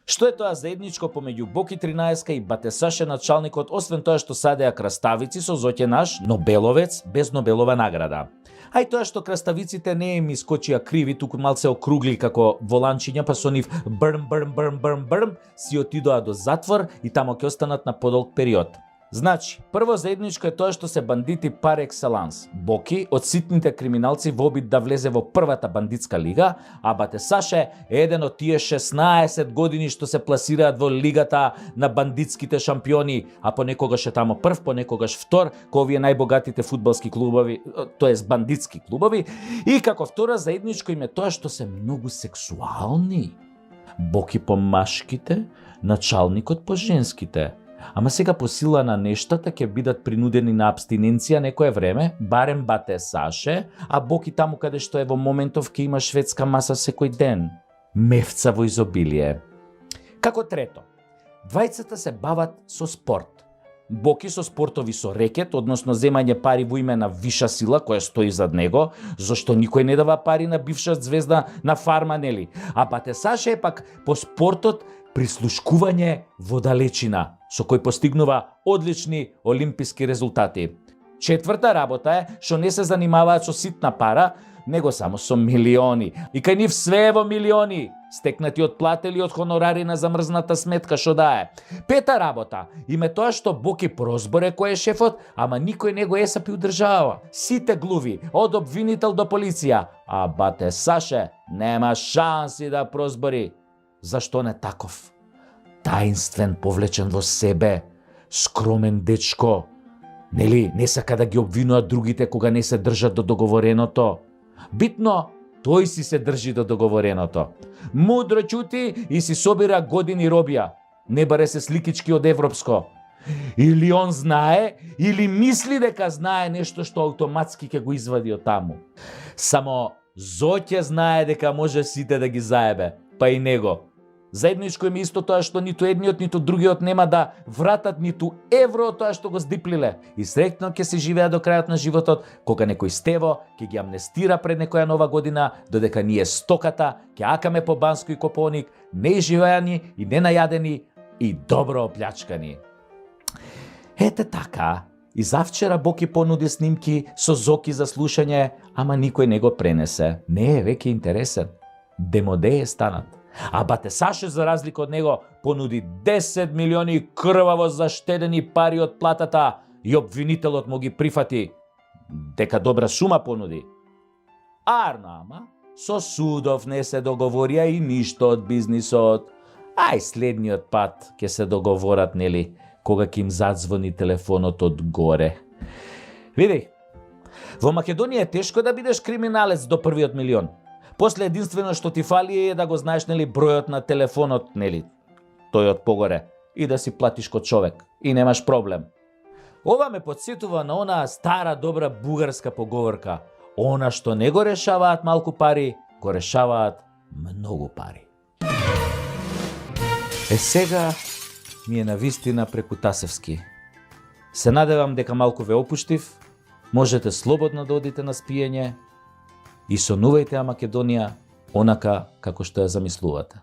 Што е тоа заедничко помеѓу Боки 13 и Батесаше началникот, освен тоа што садеа краставици со Зоќе наш, Нобеловец без Нобелова награда? А и тоа што краставиците не им искочија криви, туку малце округли како воланчиња, па со нив брм си отидоа до затвор и тамо ќе останат на подолг период. Значи, прво заедничко е тоа што се бандити пар екселанс. Боки од ситните криминалци во обид да влезе во првата бандитска лига, а Батесаше е еден од тие 16 години што се пласираат во лигата на бандитските шампиони, а понекогаш е тамо прв, понекогаш втор, кој овие најбогатите фудбалски клубови, тоест бандитски клубови, и како втора заедничко им е тоа што се многу сексуални. Боки по машките, началникот по женските. Ама сега по сила на нештата ќе бидат принудени на абстиненција некое време, барем Батесаше, а Боки таму каде што е во моментов ќе има шведска маса секој ден. Мевца во изобилие. Како трето, двајцата се бават со спорт. Боки со спортови со рекет, односно земање пари во име на виша сила која стои зад него, зашто никој не дава пари на бивша звезда на фарма, нели? А Батесаше е пак по спортот прислушкување во далечина, со кој постигнува одлични олимписки резултати. Четврта работа е што не се занимаваат со ситна пара, него само со милиони. И кај нив све е во милиони, стекнати од плата или од хонорари на замрзната сметка што дае. Пета работа им е тоа што Боки прозборе кој е шефот, ама никој не го есапи удржава. Сите глуви, од обвинител до полиција, а Батесаше нема шанси да прозбори. Зашто не таков? Таинствен, повлечен во себе, скромен дечко. Нели, не сака да ги обвинува другите кога не се држат до договореното. Битно, тој си се држи до договореното. Мудро чути и си собира години робија. Не баре се сликички од европско. Или он знае, или мисли дека знае нешто што автоматски ќе го извади од таму. Само Зоќе знае дека може сите да ги заебе, па и него. Заедничко им исто тоа што ниту едниот, ниту другиот нема да вратат ниту евро од тоа што го здиплиле. И среќно ќе се живеа до крајот на животот, кога некој Стево ќе ги амнестира пред некоја нова година, додека ние стоката ќе акаме по Банско и Копоник, неизживеани и ненајадени и добро оплячкани. Ете така, и завчера Боки понуди снимки со Зоки за слушање, ама никој не го пренесе. Не е веќе интересен. Демоде е станат. А Батесаше, за разлика од него, понуди 10 милиони крваво заштедени пари од платата и обвинителот му ги прифати. Дека добра сума понуди. Арна, ама, со судов не се договорија и ништо од бизнисот. Ај следниот пат ќе се договорат, нели, кога ќе им задзвони телефонот од горе. Види, во Македонија е тешко да бидеш криминалец до првиот милион. После единствено што ти фали е да го знаеш, нели, бројот на телефонот, нели, тој од погоре, и да си платиш ко човек, и немаш проблем. Ова ме подсетува на онаа стара добра бугарска поговорка: она што не го решаваат малку пари, го решаваат многу пари. Сега ми е навистина преку Тасевски. Се надевам дека малку ве опуштив, можете слободно да одите на спиење и сонувајте ја Македонија онака како што ја замислувате.